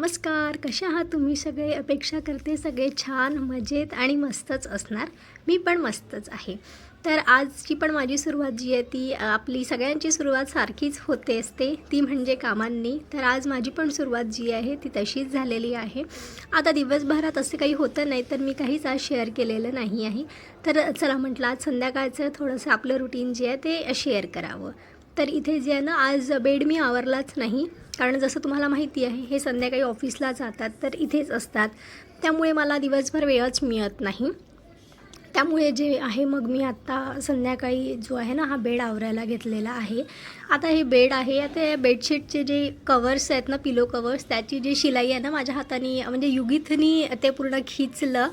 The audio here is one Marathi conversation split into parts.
नमस्कार, कशा आहात तुम्ही सगळे? अपेक्षा करते सगळे छान, मजेत आणि मस्तच असणार. मी पण मस्तच आहे. तर आजची पण माझी सुरुवात जी आहे ती आपली सगळ्यांची सुरुवात सारखीच होते असते, ती म्हणजे कामांनी. तर आज माझी पण सुरुवात जी आहे ती तशीच झालेली आहे. आता दिवसभरात असं काही होतं नाही, तर मी काहीच आज शेअर केलेलं नाही आहे. तर चला म्हटलं आज संध्याकाळचं थोडंसं आपलं रुटीन जे आहे ते शेअर करावं. तर इथे जे आहे ना, आज बेड मी आवरलाच नाही, कारण जसं तुम्हाला माहिती आहे हे संध्याकाळी ऑफिसला जातात तर इथेच असतात. त्यामुळे मला दिवसभर वेळच मिळत नाही. त्यामुळे जे आहे मग मी आत्ता संध्याकाळी जो आहे ना हा बेड आवरायला घेतलेला आहे. आता हे बेड आहे, आता या बेडशीटचे जे कवर्स आहेत ना, पिलो कवर्स, त्याची जी शिलाई आहे ना माझ्या हाताने म्हणजे युगीथनी ते पूर्ण खिचलं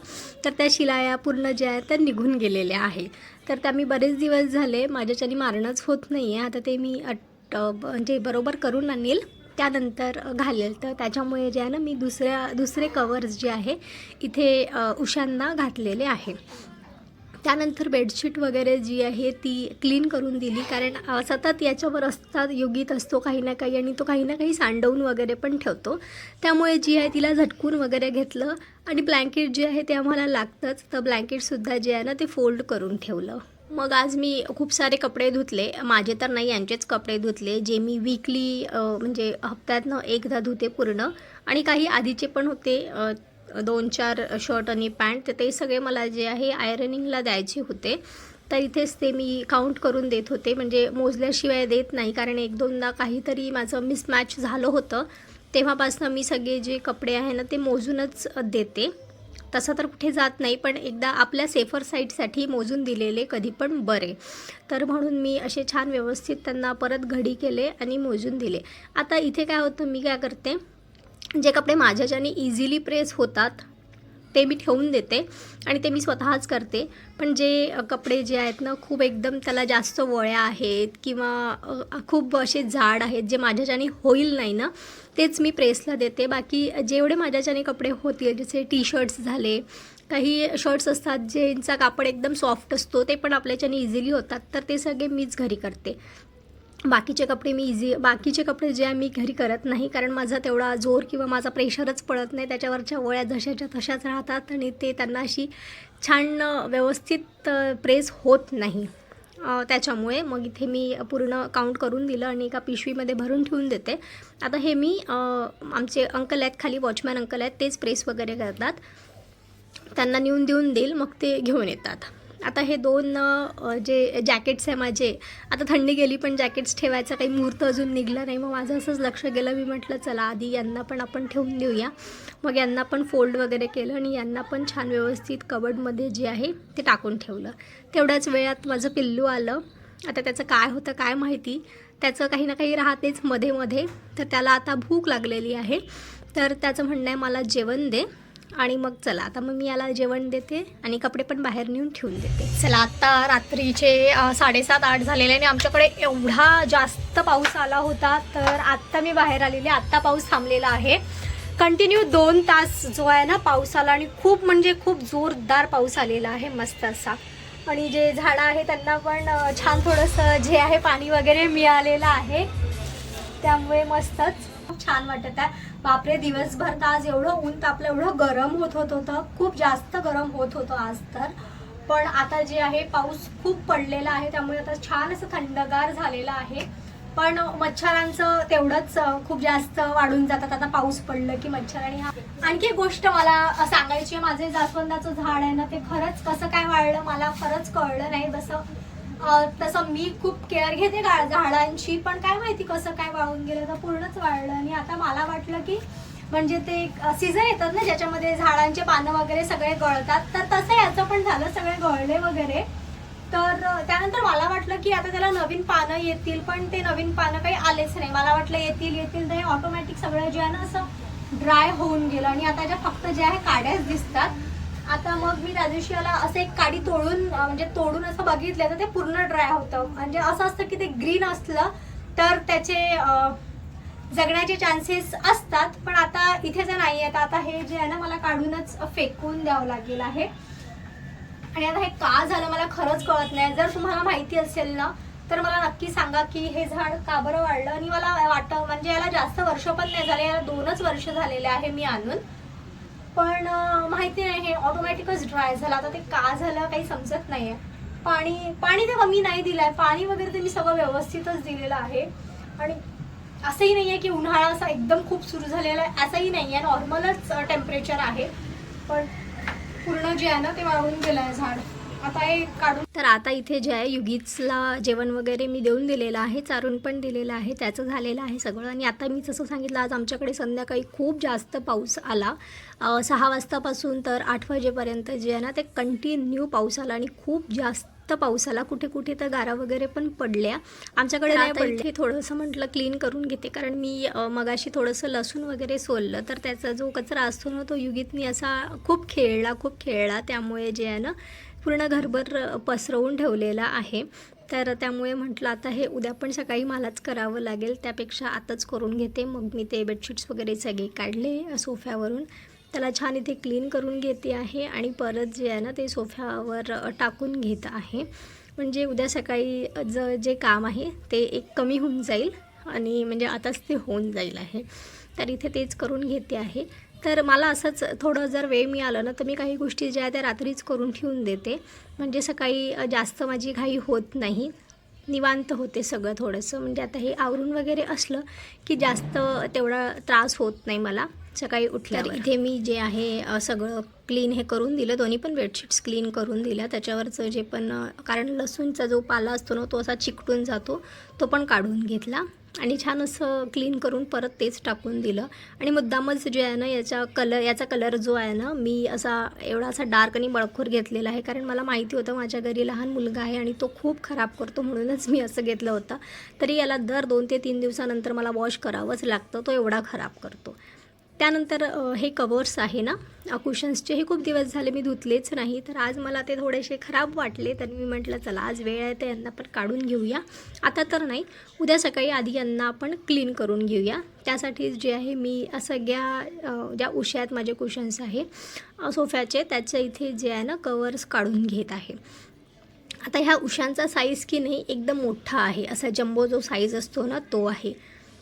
तर त्या शिलाया पूर्ण ज्या आहेत त्या निघून गेलेल्या आहे. तर त्या मी बरेच दिवस झाले माझ्याच्याने मारणंच होत नाही आहे. आता ते मी म्हणजे बरोबर करून आणील, त्यानंतर घालेल. तर त्याच्यामुळे जे आहे ना मी दुसरे कवर्स जे आहे इथे उशांना घातलेले आहे. त्यानंतर बेडशीट वगैरे जी आहे ती क्लीन करून दिली, कारण सतत याच्यावर असतात योगीत असतो काही ना काही आणि तो काही ना काही सांडवून वगैरे पण ठेवतो. त्यामुळे जी आहे तिला झटकून वगैरे घेतलं आणि ब्लँकेट जे आहे ते आम्हाला लागतंच, तर ब्लँकेटसुद्धा जे आहे ना ते फोल्ड करून ठेवलं. मग आज मी खूप सारे कपडे धुतले, माझे तर नाही यांचेच कपडे धुतले, जे मी वीकली म्हणजे हप्त्यातनं एकदा धुते पूर्ण. आणि काही आधीचे पण होते 2-4 शर्ट आणि पॅन्ट, तर ते सगळे मला जे आहे आयरनिंगला द्यायचे होते. तर इथेच ते मी काउंट करून देत होते, म्हणजे मोजल्याशिवाय देत नाही, कारण 1-2दा काहीतरी माझं मिसमॅच झालं होतं. तेव्हापासून मी सगळे जे कपडे आहे ना ते मोजूनच देते. तसं तर कुठे जात नाही, पण एकदा आपल्या सेफर साईडसाठी मोजून दिलेले कधी पण बरे. तर म्हणून मी असे छान व्यवस्थित त्यांना परत घडी केले आणि मोजून दिले. आता इथे काय होतं, मी काय करते, जे कपडे माझ्याच्याने इझिली प्रेस होतात ते मी ठेवून देते आणि ते मी स्वतःच करते. पण जे कपडे जे आहेत ना खूप एकदम त्याला जास्त वळ्या आहेत किंवा खूप असे जाड आहेत, जे माझ्याच्याने होईल नाही ना, तेच मी प्रेसला देते. बाकी जेवढे माझ्याच्याने कपडे होतील, जसे टी शर्ट्स झाले, काही शर्ट्स असतात ज्यांचा कापड एकदम सॉफ्ट असतो, ते पण आपल्याच्याने इझिली होतात, तर ते सगळे मीच घरी करते. बाकीचे कपडे जे आहे मी घरी करत नाही, कारण माझा तेवढा जोर किंवा माझा प्रेशरच पडत नाही. त्याच्यावरच्या वळ्या जशाच्या तशाच राहतात आणि ते त्यांना अशी छान व्यवस्थित प्रेस होत नाही. त्याच्यामुळे मग इथे मी पूर्ण काउंट करून दिलं आणि एका पिशवीमध्ये भरून ठेवून देते. आता हे मी आमचे अंकल आहेत खाली, वॉचमॅन अंकल आहेत, तेच प्रेस वगैरे करतात. त्यांना नेऊन देऊन देईल, मग ते घेऊन येतात. आता हे 2 जे जॅकेट्स आहे माझे, आता थंडी गेली पण जॅकेट्स ठेवायचा काही मुहूर्त अजून निघला नाही. मग माझं असंच लक्ष गेलं, मी म्हटलं चला आधी यांना पण आपण ठेवून देऊया. मग यांना पण फोल्ड वगैरे केलं आणि यांना पण छान व्यवस्थित कबर्डमध्ये जे आहे ते टाकून ठेवलं. तेवढ्याच वेळात माझं पिल्लू आलं. आता त्याचं काय होतं काय माहिती, त्याचं काही ना काही राहतेच मध्ये मध्ये. तर त्याला आता भूक लागलेली आहे, तर त्याचं म्हणणं आहे मला जेवण दे. आणि मग चला आता मग मी याला जेवण देते आणि कपडे पण बाहेर नेऊन ठेवून देते. चला आत्ता रात्रीचे 7:30-8 झालेले आणि आमच्याकडे एवढा जास्त पाऊस आला होता, तर आत्ता मी बाहेर आलेली. आत्ता पाऊस थांबलेला आहे. कंटिन्यू 2 तास जो आहे ना पाऊस आला आणि खूप म्हणजे खूप जोरदार पाऊस आलेला आहे, मस्त असा. आणि जे झाडं आहे त्यांना पण छान थोडंसं जे आहे पाणी वगैरे मिळालेलं आहे, त्यामुळे मस्तच छान वाटत आहे. बापरे, दिवसभर तर आज एवढं ऊन तापलं, एवढं गरम होत होतं, खूप जास्त गरम होत होतं आज तर. पण आता जे आहे पाऊस खूप पडलेला आहे, त्यामुळे आता छान असं थंडगार झालेलं आहे. पण मच्छरांचं तेवढंच खूप जास्त वाढून जातात आता पाऊस पडलं की मच्छर. आणि आणखी एक गोष्ट मला सांगायची आहे, माझे जास्वंदाचं झाड आहे ना ते खरंच कसं काय वाळलं मला खरंच कळलं नाही. तसं मी खूप केअर घेते झाडांची, पण काय माहिती कसं काय वाळून गेलं, तर पूर्णच वाळलं. आणि आता मला वाटलं की म्हणजे ते सीझन येतात ना ज्याच्यामध्ये झाडांचे पानं वगैरे सगळे गळतात, तर तसं याचं पण झालं, सगळे गळले वगैरे. तर त्यानंतर मला वाटलं की आता त्याला नवीन पानं येतील, पण ते नवीन पानं काही आलेच नाही. मला वाटलं येतील तर हे ऑटोमॅटिक सगळं जे आहे ना असं ड्राय होऊन गेलं आणि आता ज्या फक्त जे आहे काड्याच दिसतात. आता मग मी त्या दिवशी याला असं एक काडी तोडून असं बघितलं तर ते पूर्ण ड्राय होतं. म्हणजे असं असतं की ते ग्रीन असलं तर त्याचे जगण्याचे चान्सेस असतात, पण आता इथे जे नाही आहेत. आता हे जे आहे ना मला काढूनच फेकून द्यावं लागेल आहे. आणि आता हे का झालं मला खरंच कळत नाही. जर तुम्हाला माहिती असेल ना तर मला नक्की सांगा की हे झाड का बरं वाढलं. आणि मला वाटतं म्हणजे याला जास्त वर्ष पण नाही झाले, याला 2च वर्ष झालेले आहे मी आणून, पण माहिती नाही हे ऑटोमॅटिकच ड्राय झालं. आता ते का झालं काही समजत नाही आहे. पाणी ते कमी नाही दिलं आहे, पाणी वगैरे ते मी सगळं व्यवस्थितच दिलेलं आहे. आणि असंही नाही आहे की उन्हाळा असा एकदम खूप सुरू झालेला आहे, असंही नाही आहे, नॉर्मलच टेम्परेचर आहे. पण पूर्ण जे आहे ना ते वाळून गेलं आहे झाड. आता हे काढून. तर आता इथे जे आहे युगीचला जेवण वगैरे मी देऊन दिलेलं आहे, चारून पण दिलेलं आहे, त्याचं झालेलं आहे सगळं. आणि आता मी जसं सांगितलं आज आमच्याकडे संध्याकाळी खूप जास्त पाऊस आला. 6 वाजतापासून तर 8 वाजेपर्यंत जे आहे ना ते कंटिन्यू पाऊस आला. आणि खूप जास्त पाऊस आला, कुठे कुठे तर गारा वगैरे पण पडल्या. आमच्याकडे नाही पडले. थोडंसं म्हटलं क्लीन करून घेते, कारण मी मगाशी थोडंसं लसूण वगैरे सोललं, तर त्याचा जो कचरा असतो ना तो युगीतनी असा खूप खेळला, त्यामुळे जे आहे ना पूर्ण घरभर पसरवून ठेवलेला आहे. तर त्यामुळे म्हटलं आता हे उद्या पण सकाळी मलाच करावं लागेल, त्यापेक्षा आताच करून घेते. मग मी ते बेडशीट्स वगैरे सगळे काढले सोफ्यावरून, त्याला छान इथे क्लीन करून घेते आहे. आणि परत जे आहे ना ते सोफ्यावर टाकून घेत आहे, म्हणजे उद्या सकाळी जे काम आहे ते एक कमी होऊन जाईल. आणि म्हणजे आताच ते होऊन जाईल आहे. तर इथे तेच करून घेते आहे. तर मला असंच थोडं जर वेळ मिळालं ना तर मी काही गोष्टी ज्या त्या रात्रीच करून ठेवून देते, म्हणजे सकाळी जास्त माझी घाई होत नाही, निवांत होते सगळं थोडंसं. म्हणजे आता हे आवरून वगैरे असलं की जास्त तेवढा त्रास होत नाही मला सकाळी उठल्यावर. इथे मी जे आहे सगळं क्लीन हे करून दिलं, दोन्ही पण बेडशीट्स क्लीन करून दिल्या. त्याच्यावरचं जे पण कारण लसूणचा जो पाला असतो ना तो असा चिकटून जातो, तो पण काढून घेतला. आणि छान असं क्लीन करून परत तेच टाकून दिलं. आणि मुद्दामच जे आहे ना याचा कलर जो आहे ना मी एवढा असा डार्क आणि बळखोर घेतलेला आहे, कारण मला माहिती होतं माझ्या घरी लहान मुलगा आहे आणि तो खूप खराब करतो, म्हणूनच मी असं घेतलं होतं. तरी याला दर 2 ते 3 दिवसानंतर मला वॉश करावंच लागतं, तो एवढा खराब करतो. त्यानंतर हे कवर्स आहे ना कुशन्सचे, हे खूप दिवस झाले मी धुतलेच नाही, तर आज मला ते थोडेसे खराब वाटले, तर मी म्हटलं चला आज वेळ आहे तर यांना पण काढून घेऊया. आता तर नाही, उद्या सकाळी आधी यांना आपण क्लीन करून घेऊया. त्यासाठी जे आहे मी सगळ्या ज्या उश्या आहेत माझे कुशन्स आहे सोफ्याचे, त्याच्या इथे जे आहे ना कवर्स काढून घेत आहे. आता ह्या उशांचा साईज की नाही एकदम मोठा आहे, असा जम्बो जो साईज असतो ना तो आहे.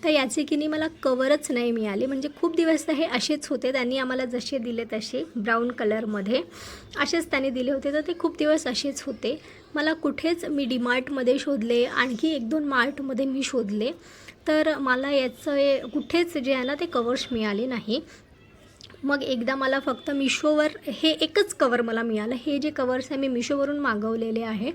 तर याचे की नाही मला कवरच नाही मिळाले, म्हणजे खूप दिवस तर हे असेच होते, त्यांनी आम्हाला जसे दिले तसे ब्राऊन कलरमध्ये असेच त्यांनी दिले होते, तर ते खूप दिवस असेच होते. मला कुठेच मी डीमार्टमध्ये शोधले, आणखी 1-2 मार्टमध्ये मी शोधले, तर मला याचं कुठेच जे आहे ना ते कवर्स मिळाले नाही. मग एकदा मला फक्त मिशोवर हे एकच कवर मला मिळालं. हे जे कवर्स आहे मी मिशोवरून मागवलेले आहे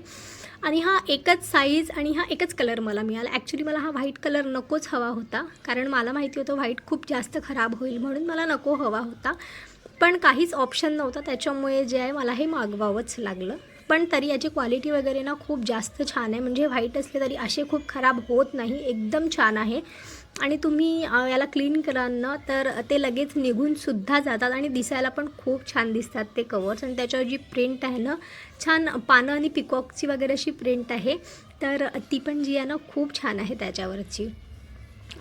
आणि हा एकच साईज आणि हा एकच कलर मला मिळाला. ॲक्च्युली मला हा व्हाईट कलर नकोच हवा होता, कारण मला माहिती होतं व्हाईट खूप जास्त खराब होईल, म्हणून मला नको हवा होता. पण काहीच ऑप्शन नव्हता, त्याच्यामुळे जे आहे मला हे मागवावंच लागलं. पण तरी याची क्वालिटी वगैरे ना खूप जास्त छान आहे, म्हणजे व्हाईट असले तरी असे खूप खराब होत नाही, एकदम छान आहे. आणि तुम्ही याला क्लीन कराल ना तर ते लगेच निघूनसुद्धा जातात आणि दिसायला पण खूप छान दिसतात ते कवर्स. आणि त्याच्यावर जी प्रिंट आहे ना छान पानं आणि पिकॉकची वगैरे अशी प्रिंट आहे, तर ती पण जी आहे ना खूप छान आहे त्याच्यावरची.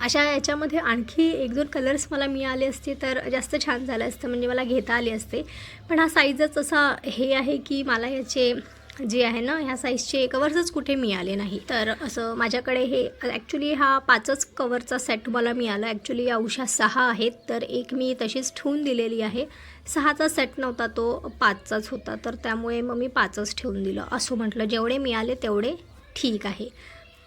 अशा याच्यामध्ये आणखी 1-2 कलर्स मला मिळाले असते तर जास्त छान झालं असतं, म्हणजे मला घेता आले असते. पण हा साईजच असा हे आहे की मला याचे जे आहे ना ह्या साईजचे कवर्सच कुठे मिळाले नाही. तर असं माझ्याकडे हे ॲक्च्युली हा 5च कवरचा सेट मला मिळाला. ॲक्च्युली या उशा 6 आहेत, तर एक मी तशीच ठेवून दिलेली आहे. 6चा सेट नव्हता, तो 5चाच होता, तर त्यामुळे मग मी 5च ठेवून दिलं. असं म्हटलं जेवढे मिळाले तेवढे ठीक आहे.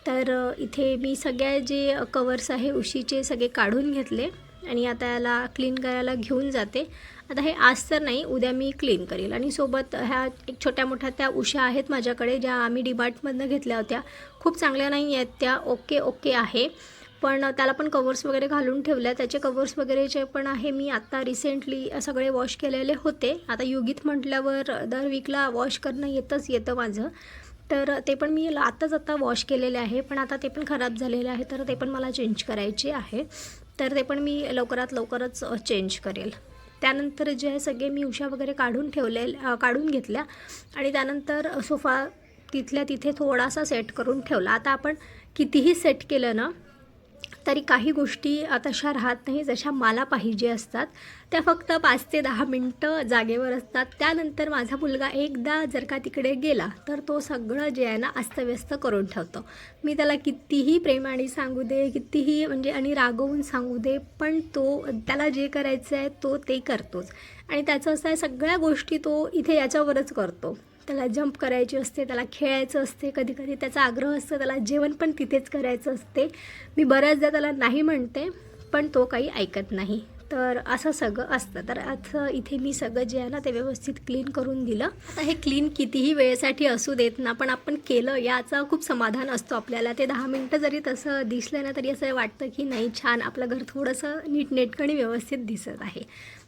तर इथे मी सगळे जे कवर्स आहे उशीचे सगळे काढून घेतले आणि आता याला क्लीन करायला घेऊन जाते. आता हे आज तर नाही, उद्या मी क्लीन करेल. आणि सोबत ह्या एक छोट्या मोठ्या त्या उशा आहेत माझ्याकडे, ज्या आम्ही डीमार्टमधनं घेतल्या होत्या. खूप चांगल्या नाही आहेत त्या, ओके आहे, पण त्याला पण कवर्स वगैरे घालून ठेवल्या. त्याचे कवर्स वगैरेचे पण आहे मी आत्ता रिसेंटली सगळे वॉश केलेले होते. आता युगीत म्हटल्यावर दर वीकला वॉश करणं येतं माझं, तर ते पण मी आत्ता वॉश केलेले आहे, पण आता ते पण खराब झालेले आहे, तर ते पण मला चेंज करायचे आहे. तर ते पण मी लवकरच चेंज करेल. त्यानंतर जे आहे सगळे मी उशा वगैरे काढून घेतल्या आणि त्यानंतर सोफा तिथल्या तिथे थोडासा सेट करून ठेवला. आता आपण कितीही सेट केलं ना तरी काही गोष्टी तशा राहत नाही जशा मला पाहिजे असतात. त्या फक्त 5 ते 10 मिनटं जागेवर असतात. त्यानंतर माझा मुलगा एकदा जर का तिकडे गेला तर तो सगळं जे आहे ना अस्तव्यस्त करून ठेवतो. मी त्याला कितीही प्रेमाने सांगू दे, कितीही म्हणजे आणि रागवून सांगू दे, पण त्याला जे करायचं आहे तो ते करतोच. आणि त्याचं असं आहे सगळ्या गोष्टी तो इथे याच्यावरच करतो. त्याला जंप करायची असते, त्याला खेळायचं असते, कधीकधी त्याचा आग्रह असतो त्याला जेवण पण तिथेच करायचं असते. मी बऱ्याचदा त्याला नाही म्हणते पण तो काही ऐकत नाही. तर असं सगळं असतं. तर असं इथे मी सगळं जे आहे ना ते व्यवस्थित क्लीन करून दिलं. आता हे क्लीन कितीही वेळेसाठी असू देत ना, पण आपण केलं याचा खूप समाधान असतो आपल्याला. ते 10 मिनटं जरी तसं दिसलं ना तरी असं वाटतं की नाही छान आपलं घर थोडंसं नीटनेटकं आणि व्यवस्थित दिसत आहे.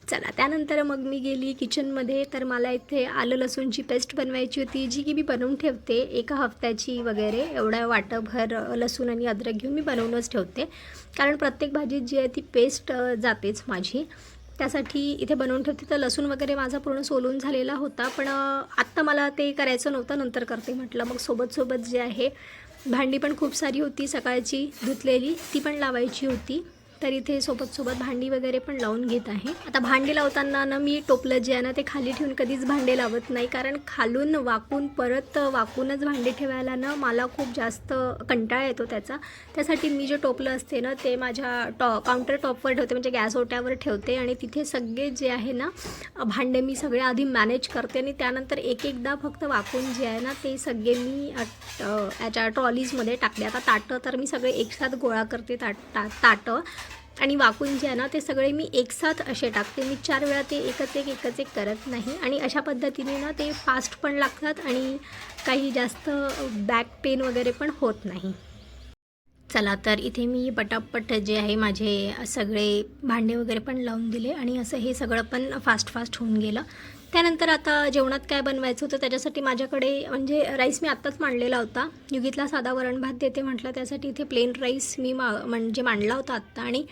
चला त्यानंतर मग मी गेली किचनमध्ये. तर मला इथे आलं लसूणची पेस्ट बनवायची होती, जी की मी बनवून ठेवते 1 हफ्त्याची वगैरे. एवढ्या वाटभर लसूण आणि अद्रक घेऊन मी बनवूनच ठेवते, कारण प्रत्येक भाजीत जी आहे ती पेस्ट जातेच माझी. त्यासाठी इथे बनवून ठेवते. तर लसूण वगैरे माझा पूर्ण सोलून झालेला होता, पण आत्ता मला ते करायचं नव्हतं, नंतर करते म्हटलं. मग सोबत जे आहे भांडी पण खूप सारी होती सकाळची धुतलेली, ती पण लावायची होती. तर इथे सोबत भांडी वगैरे पण लावून घेत आहे. आता भांडी लावताना ना मी टोपलं जे आहे ना ते खाली ठेवून कधीच भांडे लावत नाही, कारण खालून वाकून परत वाकूनच भांडे ठेवायला ना मला खूप जास्त कंटाळा येतो त्याचा. त्यासाठी मी जे टोपलं असते ना ते माझ्या काउंटर टॉपवर ठेवते, म्हणजे गॅस ओट्यावर ठेवते. आणि तिथे सगळे जे आहे ना भांडे मी सगळे आधी मॅनेज करते आणि त्यानंतर एकदा फक्त वाकून जे आहे ना ते सगळे मी याच्या ट्रॉलीजमध्ये टाकले. आता ताटं तर मी सगळे एकसाथ गोळा करते, ताटं आणि वाकून जे आहे ना ते सगळे मी एकसाथ असे टाकते. मी 4 वेळा ते एकच एक करत नाही. आणि अशा पद्धतीने ना ते फास्ट पण लागतात आणि काही जास्त बॅक पेन वगैरे पण होत नाही. चला तर इथे मी पटापट जे आहे माझे सगळे भांडे वगैरे पण लावून दिले आणि असं हे सगळं पण फास्ट होऊन गेलं. त्यानंतर आता जेवणात काय बनवायचं होतं त्याच्यासाठी माझ्याकडे म्हणजे राईस मी आत्ताच मांडलेला होता. युगीतला साधा वरण भात देते म्हटलं, त्यासाठी इथे प्लेन राईस मी म्हणजे मांडला होता आत्ता. आणि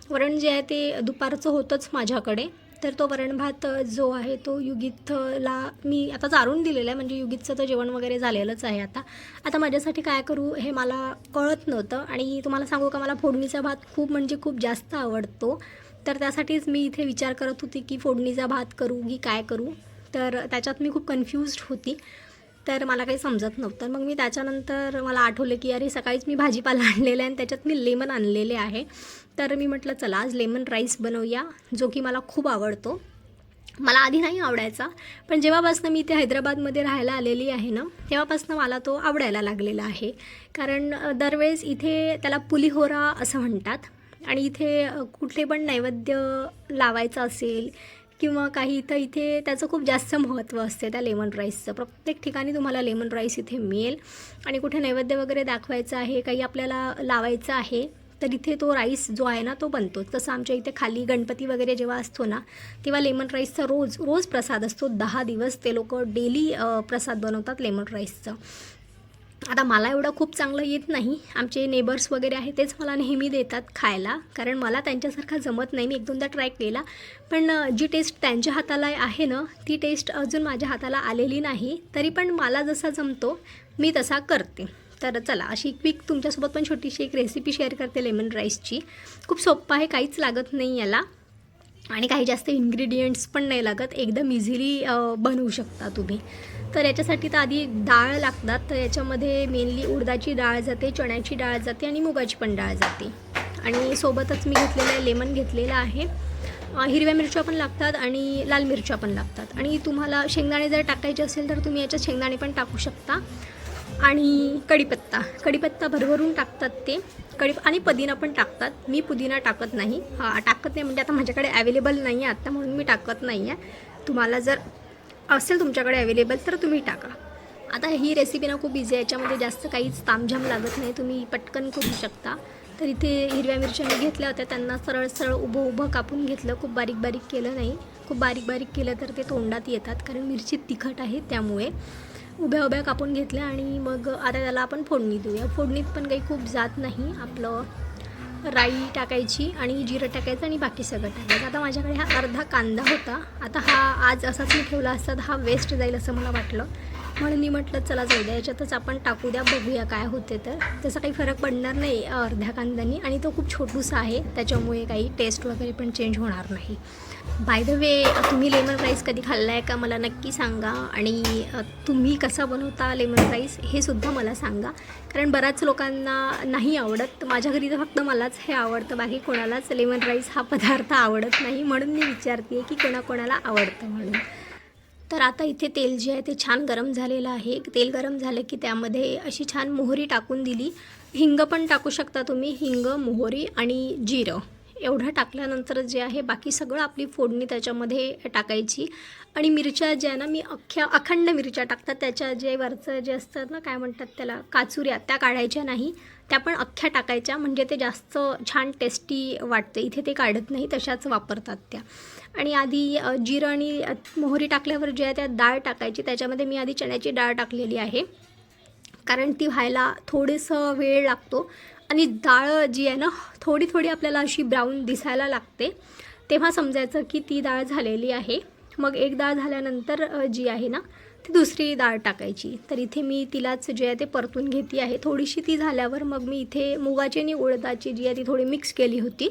वरण जे आहे ते दुपारचं होतंच माझ्याकडे. तर तो वरण भात जो आहे तो युगीतला मी आता चारून दिलेला आहे, म्हणजे युगीतचं तर जेवण वगैरे झालेलंच आहे. आता माझ्यासाठी काय करू हे मला कळत नव्हतं. आणि तुम्हाला सांगू का मला फोडणीचा भात खूप जास्त आवडतो. तर त्यासाठीच मी इथे विचार करत होती की फोडणीचा भात करू की काय करू. तर त्याच्यात मी खूप कन्फ्यूज्ड होती, तर मला काही समजत नव्हतं. मग मी त्याच्यानंतर मला आठवलं की अरे सकाळीच मी भाजीपाला आणलेला आहे आणि त्याच्यात मी लेमन आणलेले आहे. तर मी म्हटलं चला आज लेमन राईस बनवूया, जो की मला खूप आवडतो. मला आधी नाही आवडायचा, पण जेव्हापासून मी इथे हैदराबादमध्ये राहायला आलेली आहे ना तेव्हापासून मला तो आवडायला लागलेला आहे. कारण दरवेळेस इथे त्याला पुलिहोरा असं म्हणतात. आणि इथे कुठले पण नैवेद्य लावायचं असेल किंवा काही तर इथे त्याचं खूप जास्त महत्त्व असते त्या लेमन राईसचं. प्रत्येक ठिकाणी तुम्हाला लेमन राईस इथे मिळेल. आणि कुठे नैवेद्य वगैरे दाखवायचं आहे, काही आपल्याला लावायचं आहे, तर इथे तो राईस जो आहे ना तो बनतो. तसं आमच्या इथे खाली गणपती वगैरे जेव्हा असतो ना तेव्हा लेमन राईसचा रोज प्रसाद असतो. 10 दिवस ते लोक डेली प्रसाद बनवतात लेमन राईसचं. आता मला एवढं खूप चांगलं येत नाही, आमचे नेबर्स वगैरे आहे तेच मला नेहमी देतात खायला, कारण मला त्यांच्यासारखा जमत नाही. मी 1-2दा ट्राय केला, पण जी टेस्ट त्यांच्या हाताला आहे ना ती टेस्ट अजून माझ्या हाताला आलेली नाही. तरी पण मला जसा जमतो मी तसा करते. तर चला अशी क्विक तुमच्यासोबत पण छोटीशी एक रेसिपी शेअर करते लेमन राईसची. खूप सोप्पं आहे, काहीच लागत नाही याला आणि काही जास्त इन्ग्रेडियंट्स पण नाही लागत, एकदम इझिली बनवू शकता तुम्ही. तर याच्यासाठी तर आधी डाळ लागतात. तर याच्यामध्ये मेनली उडदाची डाळ जाते, चण्याची डाळ जाते आणि मुगाची पण डाळ जाते. आणि सोबतच मी घेतलेलं आहे लेमन घेतलेलं आहे. हिरव्या मिरच्या पण लागतात आणि लाल मिरच्या पण लागतात. आणि तुम्हाला शेंगदाणे जर टाकायचे असेल तर तुम्ही याच्यात शेंगदाणे पण टाकू शकता. आणि कढीपत्ता भरभरून टाकतात ते आणि पुदिना पण टाकतात. मी पुदिना टाकत नाही. टाकत नाही म्हणजे आता माझ्याकडे अवेलेबल नाही आहे आत्ता, म्हणून मी टाकत नाही आहे. तुम्हाला जर असेल तुमच्याकडे अवेलेबल तर तुम्ही टाका. आता ही रेसिपी ना खूप इझी आहे, याच्यामध्ये जास्त काहीच तामझाम लागत नाही, तुम्ही पटकन करू शकता. तर इथे हिरव्या मिरच्या मी घेतल्या होत्या, त्यांना सरळ उभं कापून घेतलं, खूप बारीक केलं नाही. खूप बारीक केलं तर ते तोंडात येतात, कारण मिरची तिखट आहे त्यामुळे. उभ्या कापून घेतल्या आणि मग आता त्याला आपण फोडणी देऊया. फोडणीत पण काही खूप जात नाही, आपलं राई टाकायची आणि जिरं टाकायचं आणि बाकी सगळं टाकायचं. आता माझ्याकडे हा अर्धा कांदा होता. आता हा आज असाच मी ठेवला असता तर हा वेस्ट जाईल असं मला वाटलं, म्हणून मी म्हटलं चला जाऊ द्या याच्यातच आपण टाकू द्या, बघूया काय होते. तर तसा काही फरक पडणार नाही अर्ध्या कांद्यानी, आणि तो खूप छोटूसा आहे त्याच्यामुळे काही टेस्ट वगैरे पण चेंज होणार नाही. बाय द वे, तुम्ही लेमन राईस कधी खाल्ला आहे का मला नक्की सांगा, आणि तुम्ही कसा बनवता लेमन राईस हे सुद्धा मला सांगा, कारण बऱ्याच लोकांना नाही आवडत. माझ्या घरी तर फक्त मलाच हे आवडतं, बाकी कोणालाच लेमन राईस हा पदार्थ आवडत नाही, म्हणून मी विचारते आहे की कोणाकोणाला आवडतं म्हणून. तर आता इथे तेल जे आहे ते छान गरम झालेलं आहे. तेल गरम झालं की त्यामध्ये अशी छान मोहरी टाकून दिली. हिंग पण टाकू शकता तुम्ही, हिंग, मोहरी आणि जिरं एवढं टाकल्यानंतर जे आहे बाकी सगळं आपली फोडणी त्याच्यामध्ये टाकायची. आणि मिरच्या ज्या ना मी अखंड मिरच्या टाकतात, त्याच्या जे वरचं जे असतात ना काय म्हणतात त्याला, काचुऱ्या, त्या काढायच्या नाही, त्या पण अख्ख्या टाकायच्या, म्हणजे ते जास्त छान टेस्टी वाटतं. इथे ते काढत नाही, तशाच वापरतात त्या. आणि आधी जिरं आणि मोहरी टाकल्यावर जे आहे त्या डाळ टाकायची. त्याच्यामध्ये मी आधी चण्याची डाळ टाकलेली आहे, कारण ती व्हायला थोडंसं वेळ लागतो, आणि डाळ जी आहे ना थोडी थोडी आपल्याला अशी ब्राऊन दिसायला लागते, तेव्हा समजायचं की ती डाळ झालेली आहे. मग एक डाळ झाल्यानंतर जी आहे ना ती दुसरी डाळ टाकायची. तर इथे मी तिलाच जे आहे ते परतून घेते आहे. थोडीशी ती झाल्यावर मग मी इथे मुगाची आणि उडदाची जी आहे ती थोडी मिक्स केली होती,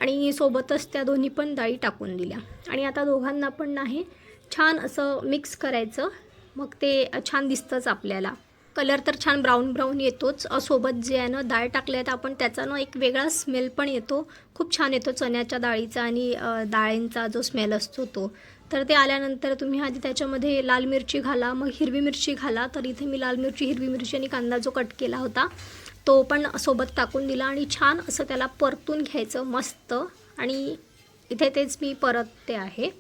आणि सोबतच त्या दोन्ही पण डाळी टाकून दिल्या. आणि आता दोघांना पण नाही छान असं मिक्स करायचं, मग ते छान दिसतंच आपल्याला. कलर तर छान ब्राऊन ब्राऊन येतोच, सोबत जे आहे ना डाळ टाकल्या तर आपण त्याचा ना एक वेगळा स्मेल पण येतो, खूप छान येतो चण्याच्या डाळीचा आणि डाळींचा जो स्मेल असतो तो. तर ते आल्यानंतर तुम्ही आधी त्याच्यामध्ये लाल मिरची घाला, मग हिरवी मिरची घाला. तर इथे मी लाल मिरची, हिरवी मिरची आणि कांदा जो कट केला होता तो पण सोबत टाकून दिला, आणि छान असं त्याला परतून घ्यायचं मस्त. आणि इथे तेच मी परतते आहे.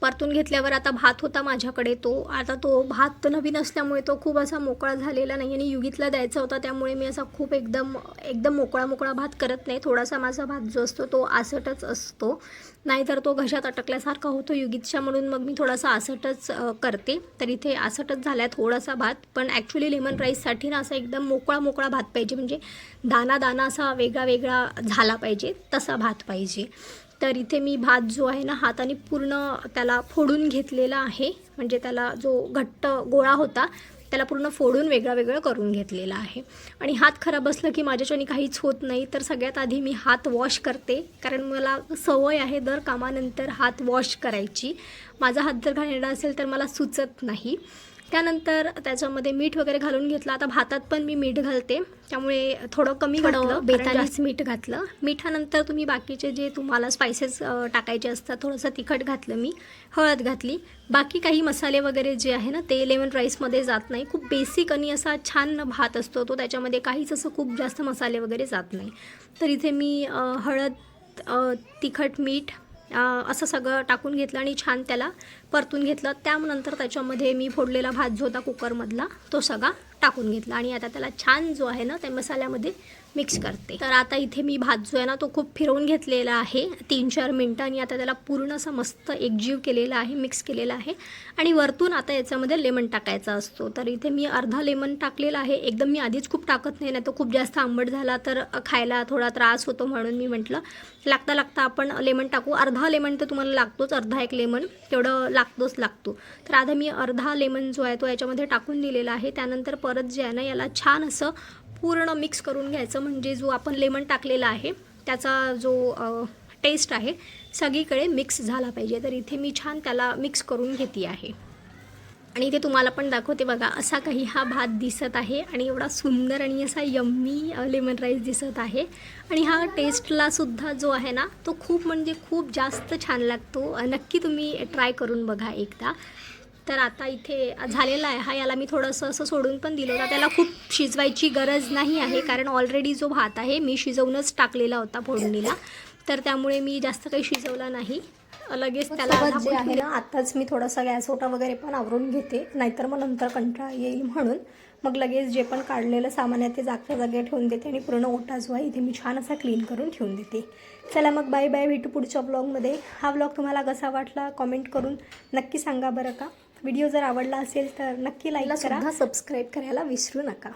परतून घेतल्यावर आता भात होता माझ्याकडे, आता तो भात नवीन असल्यामुळे तो खूप असा मोकळा झालेला नाही, आणि युगीतला द्यायचा होता, त्यामुळे मी असा खूप एकदम मोकळा भात करत नाही. थोडासा माझा भात जो असतो तो आसटच असतो, नाहीतर तो घशात अटकल्यासारखा होतो युगीतच्या, म्हणून मग मी थोडासा आसटच करते. तर इथे आसटच झाला आहे थोडासा भात, पण ॲक्च्युली लेमन राईससाठी ना असा एकदम मोकळा भात पाहिजे, म्हणजे दाना असा वेगळा झाला पाहिजे, तसा भात पाहिजे. तर इथे मी भात जो आहे ना हाताने पूर्ण त्याला फोडून घेतलेला आहे, म्हणजे त्याला जो घट्ट गोळा होता त्याला पूर्ण फोडून वेगळं करून घेतलेला आहे. आणि हात खराब असलं की माझ्याच्याने काहीच होत नाही, तर सगळ्यात आधी मी हात वॉश करते, कारण मला सवय आहे दर कामानंतर हात वॉश करायची. माझा हात जर घाणेरडा असेल तर मला सुचत नाही. त्यानंतर त्याच्यामध्ये मीठ वगैरे घालून घेतलं. आता भातात पण मी मीठ घालते, त्यामुळे थोडं कमी घातलं, बेतानीच मीठ घातलं. मिठानंतर तुम्ही बाकीचे जे तुम्हाला स्पायसेस टाकायचे असतात, थोडंसं तिखट घातलं मी, हळद घातली. बाकी काही मसाले वगैरे जे आहे ना ते लेमन राईसमध्ये जात नाही. खूप बेसिक आणि असा छान भात असतो तो, त्याच्यामध्ये काहीच असं खूप जास्त मसाले वगैरे जात नाही. तर इथे मी हळद, तिखट, मीठ असं सगळं टाकून घेतलं आणि छान त्याला परतून घेतलं. त्यानंतर त्याच्यामध्ये मी फोडलेला भात जो होता कुकरमधला तो सगळा टाकून घेतला, आणि आता त्याला छान जो आहे ना त्या मसाल्यामध्ये मिक्स करते. तर आता इथे मी भात जो आहे ना तो खूप फिरवून घेतलेला आहे 3-4 मिनटं, आणि आता त्याला पूर्ण असं मस्त एकजीव केलेला आहे, मिक्स केलेला आहे. आणि वरतून आता याच्यामध्ये लेमन टाकायचा असतो. तर इथे मी अर्धा लेमन टाकलेला आहे. एकदम मी आधीच खूप टाकत नाही, तो खूप जास्त आंबट झाला तर खायला थोडा त्रास होतो, म्हणून मी म्हटलं लागता आपण लेमन टाकू. अर्धा लेमन तर तुम्हाला लागतोच, अर्धा एक लेमन तेवढं लागतो. तर आता मी अर्धा लेमन जो आहे तो याच्यामध्ये टाकून दिलेला आहे. त्यानंतर परत जे आहे ना याला छान असं पूर्ण मिक्स करून घ्यायचं, म्हणजे जो आपण लेमन टाकलेला आहे त्याचा जो टेस्ट आहे सगळीकडे मिक्स झाला पाहिजे. तर इथे मी छान त्याला मिक्स करून घेते आहे, आणि इथे तुम्हाला पण दाखवते बघा, असा काही हा भात दिसत आहे, आणि एवढा सुंदर आणि असा यम्मी लेमन राईस दिसत आहे. आणि हा टेस्टलासुद्धा जो आहे ना तो खूप जास्त छान लागतो. नक्की तुम्ही ट्राय करून बघा एकदा. तर आता इथे झालेला आहे हा, याला मी थोडंसं असं सोडून पण दिलं होतं. त्याला खूप शिजवायची गरज नाही आहे, कारण ऑलरेडी जो भात आहे मी शिजवूनच टाकलेला होता फोडणीला, तर त्यामुळे मी जास्त काही शिजवला नाही. लगेच त्याला जे आहे ना आत्ताच मी थोडासा गॅस ओटा वगैरे पण आवरून घेते, नाहीतर मग नंतर कंटाळा येईल म्हणून. मग लगेच जे पण काढलेलं सामान आहे ते जागच्या जागी ठेवून देते, आणि पूर्ण ओटा जो आहे इथे मी छान असा क्लीन करून ठेवून देते. चला मग बाय बाय, भेटू पुढच्या ब्लॉगमध्ये. हा ब्लॉग तुम्हाला कसा वाटला कॉमेंट करून नक्की सांगा बरं का. व्हिडिओ जर आवडला असेल तर नक्की लाईक करा, सबस्क्राईब करायला विसरू नका.